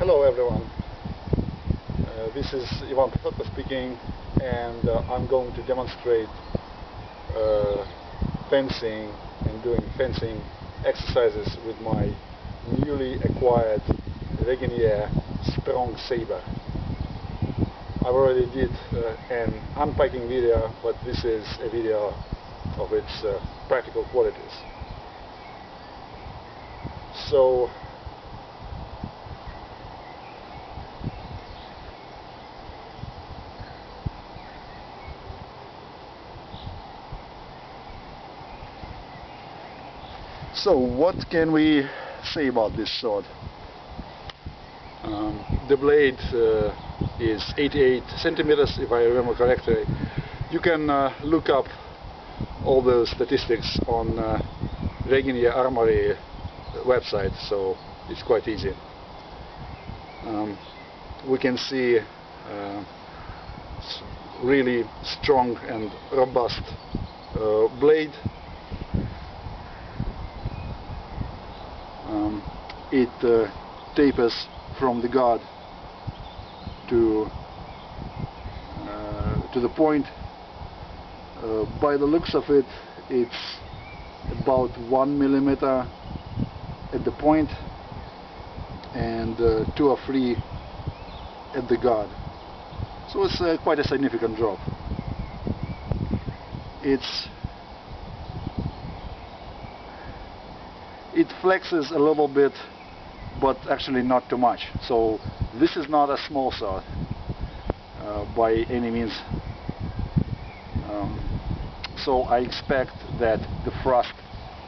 Hello everyone, this is Ivan speaking, and I'm going to demonstrate fencing and doing fencing exercises with my newly acquired Regenyei strong saber. I already did an unpacking video, but this is a video of its practical qualities. So what can we say about this sword? The blade is 88 centimeters, if I remember correctly. You can look up all those statistics on Regenyei Armory website, so it's quite easy. We can see really strong and robust blade. It tapers from the guard to the point. By the looks of it, it's about 1 millimeter at the point and 2 or 3 at the guard. So it's quite a significant drop. It flexes a little bit, but actually not too much. So this is not a small sword by any means. So I expect that the thrust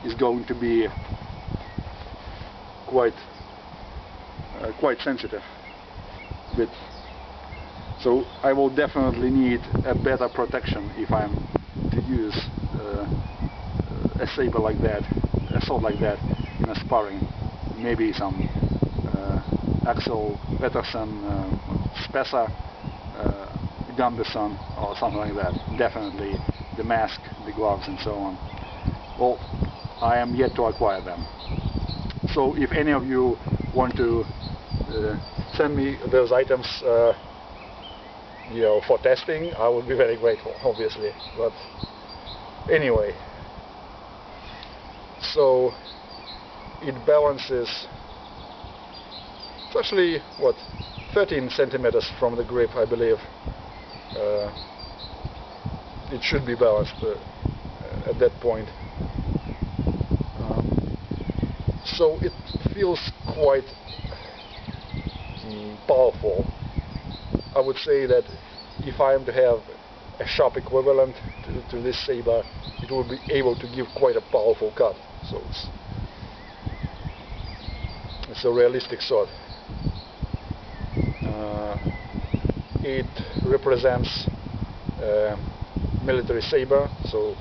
is going to be quite sensitive. So I will definitely need a better protection if I'm to use a saber like that, a sword like that in a sparring. Maybe some Axel Peterson, Spessa, Gambison or something like that. Definitely the mask, the gloves and so on. Well, I am yet to acquire them. So if any of you want to send me those items for testing, I would be very grateful, obviously. But anyway, so it balances, it's actually what, 13 centimeters from the grip, I believe. It should be balanced at that point. So it feels quite powerful. I would say that if I am to have a sharp equivalent to this saber, it will be able to give quite a powerful cut. So it's a realistic sword. It represents military saber, so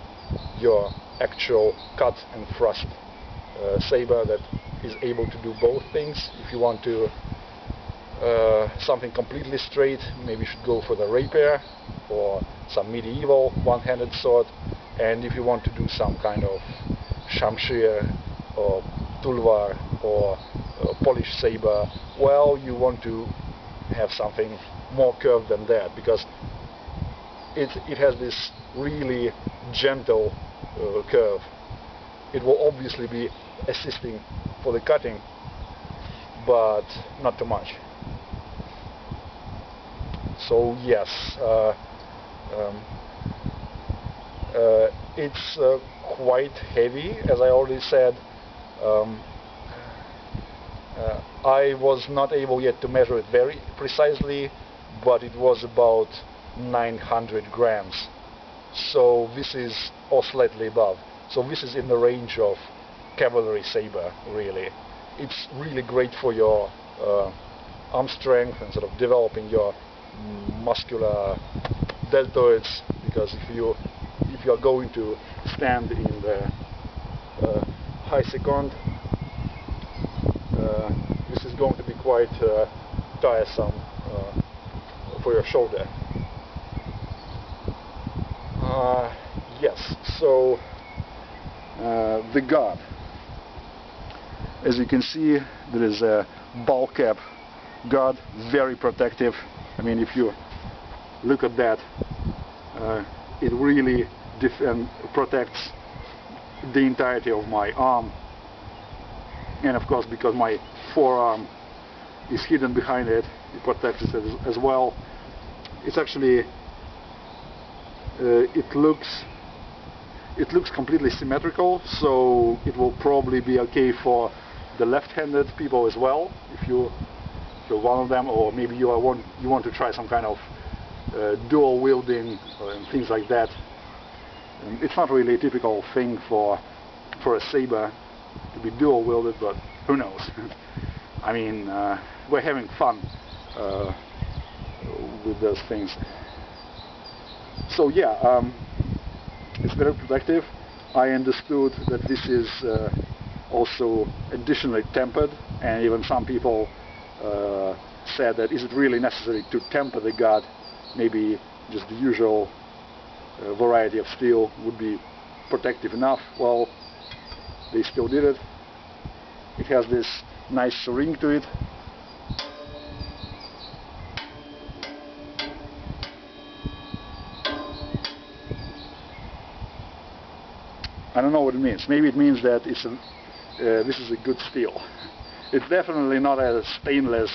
your actual cut and thrust saber that is able to do both things. If you want to something completely straight, maybe you should go for the rapier or some medieval one-handed sword. And if you want to do some kind of shamshir or tulwar or polished saber, well, you want to have something more curved than that, because it has this really gentle curve. It will obviously be assisting for the cutting, but not too much. So yes, it's quite heavy, as I already said. I was not able yet to measure it very precisely, but it was about 900 grams. So this is, or slightly above. So this is in the range of cavalry saber, really. It's really great for your arm strength and sort of developing your muscular deltoids, because if you are going to stand in the high second, this is going to be quite tiresome for your shoulder. Yes, so the guard. As you can see, there is a ball cap guard, very protective. I mean, if you look at that, it really protects the entirety of my arm, and of course because my forearm is hidden behind it, it protects it as well. It's actually it looks completely symmetrical, so it will probably be okay for the left-handed people as well, if you're one of them, or maybe you want to try some kind of dual wielding and things like that. It's not really a typical thing for a saber to be dual wielded, but who knows? I mean, we're having fun with those things. So yeah, it's very protective. I understood that this is also additionally tempered, and even some people said that is it really necessary to temper the guard? Maybe just the usual variety of steel would be protective enough. Well, they still did it. It has this nice ring to it. I don't know what it means. Maybe it means that it's this is a good steel. It's definitely not a stainless,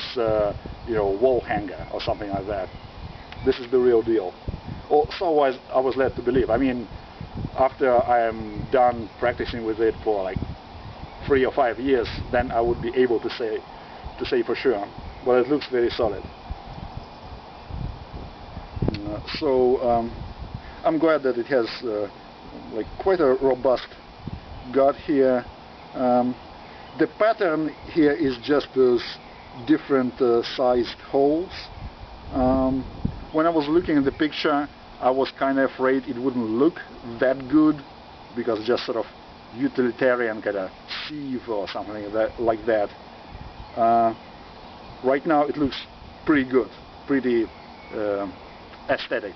wall hanger or something like that. This is the real deal. Or so I was led to believe. I mean, after I am done practicing with it for like 3 or 5 years, then I would be able to say for sure. But it looks very solid. So I'm glad that it has like quite a robust guard here. The pattern here is just those different sized holes. When I was looking at the picture, I was kind of afraid it wouldn't look that good, because it's just sort of utilitarian kind of sieve or something like that. Right now it looks pretty good, pretty aesthetic.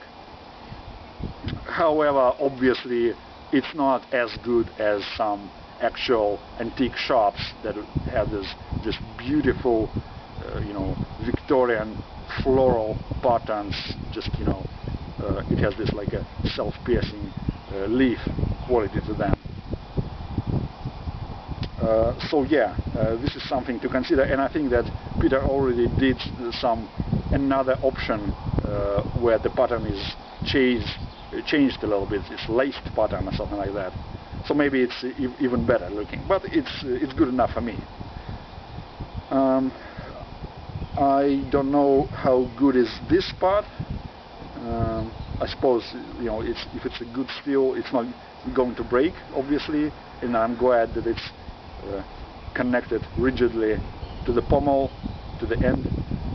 However, obviously it's not as good as some actual antique shops that have this just beautiful, Victorian floral patterns. Just it has this like a self-piercing leaf quality to them. So yeah, this is something to consider, and I think that Peter already did another option where the pattern is changed a little bit. It's laced pattern or something like that. So maybe it's even better looking, but it's good enough for me. I don't know how good is this part. I suppose if it's a good steel, it's not going to break, obviously, and I'm glad that it's connected rigidly to the pommel, to the end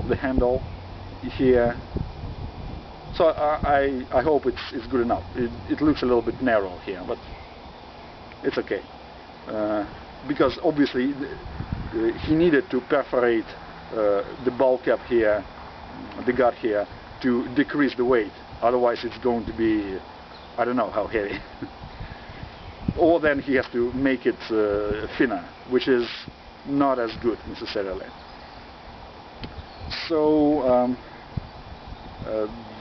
of the handle here. So I hope it's good enough. It looks a little bit narrow here, but it's okay, because obviously he needed to perforate the ball cap here, the guard here, to decrease the weight. Otherwise it's going to be, I don't know how heavy. Or then he has to make it thinner, which is not as good necessarily. So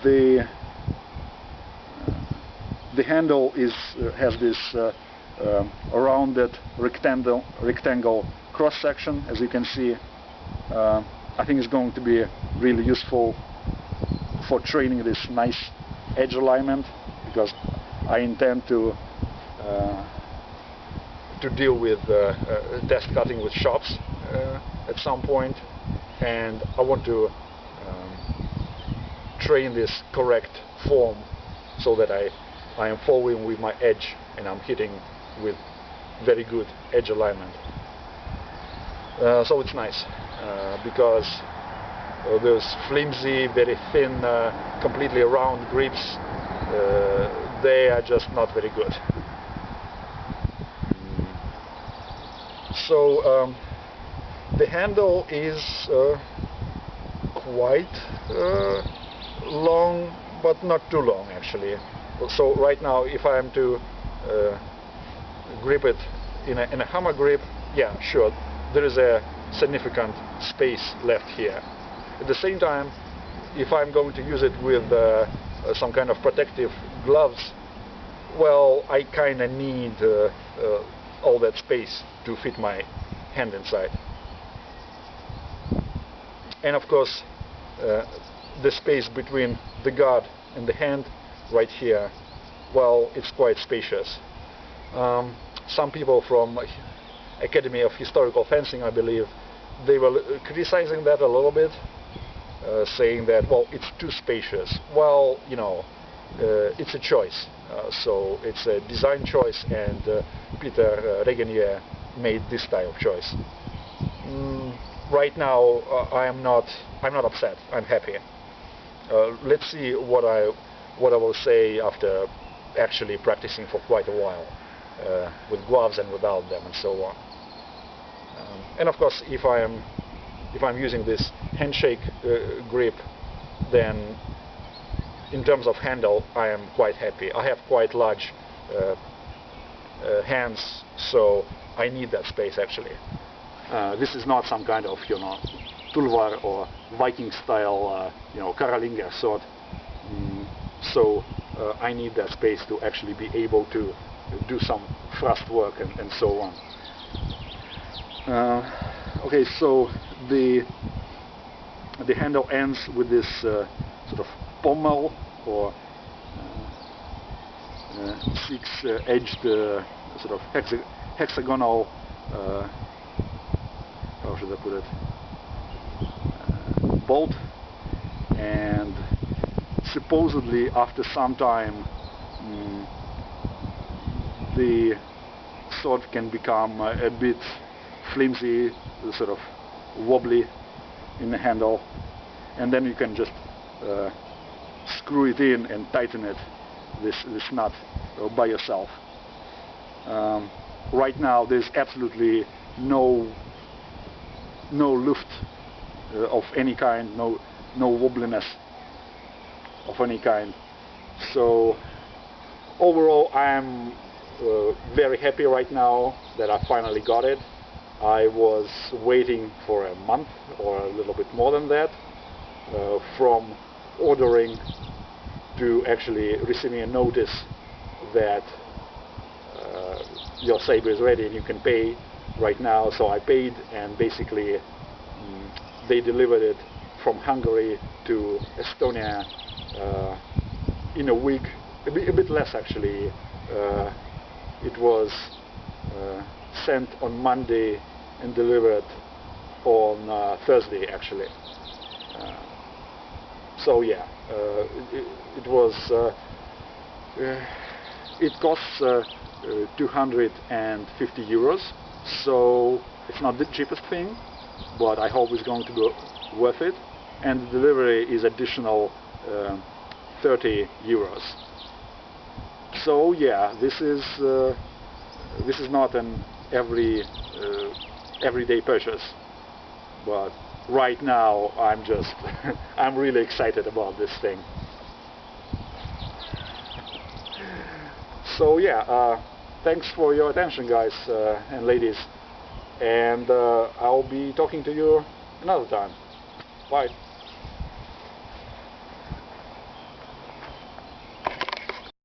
the handle has this rounded rectangle cross section, as you can see. I think it's going to be really useful for training this nice edge alignment, because I intend to deal with test cutting with shops at some point, and I want to train this correct form so that I am following with my edge and I'm hitting with very good edge alignment. So it's nice, because those flimsy, very thin, completely round grips, they are just not very good. So the handle is quite long, but not too long actually. So right now, if I am to grip it in a hammer grip, yeah, sure, there is a significant space left here. At the same time, if I'm going to use it with some kind of protective gloves, well, I kind of need all that space to fit my hand inside. And of course, the space between the guard and the hand right here, well, it's quite spacious. Some people from Academy of Historical Fencing, I believe, they were criticizing that a little bit, saying that, well, it's too spacious. Well, you know, it's a choice. So it's a design choice, and Peter Regenyei made this type of choice. Right now, I'm not upset. I'm happy. Let's see what I will say after actually practicing for quite a while, with gloves and without them, and so on. And of course, if I'm using this handshake grip, then in terms of handle, I am quite happy. I have quite large hands, so I need that space actually. This is not some kind of, you know, tulvar or Viking style, you know, Karalinga sword. So I need that space to actually be able to do some thrust work and so on. Okay, so the handle ends with this sort of pommel or six-edged sort of hexagonal, how should I put it, bolt, and supposedly after some time the sword can become a bit flimsy, sort of wobbly in the handle, and then you can just screw it in and tighten it, this nut, by yourself. Right now there's absolutely no lift of any kind, no wobbliness of any kind. So overall, I'm very happy right now that I finally got it. I was waiting for a month or a little bit more than that, from ordering to actually receiving a notice that your saber is ready and you can pay right now. So I paid, and basically they delivered it from Hungary to Estonia in a week, a bit less actually. It was sent on Monday and delivered on Thursday actually. So yeah, it was it costs 250 euros, so it's not the cheapest thing, but I hope it's going to be worth it. And the delivery is additional 30 euros. So yeah, this is not an everyday purchase, but right now I'm just I'm really excited about this thing. So yeah, thanks for your attention, guys and ladies, and I'll be talking to you another time. Bye.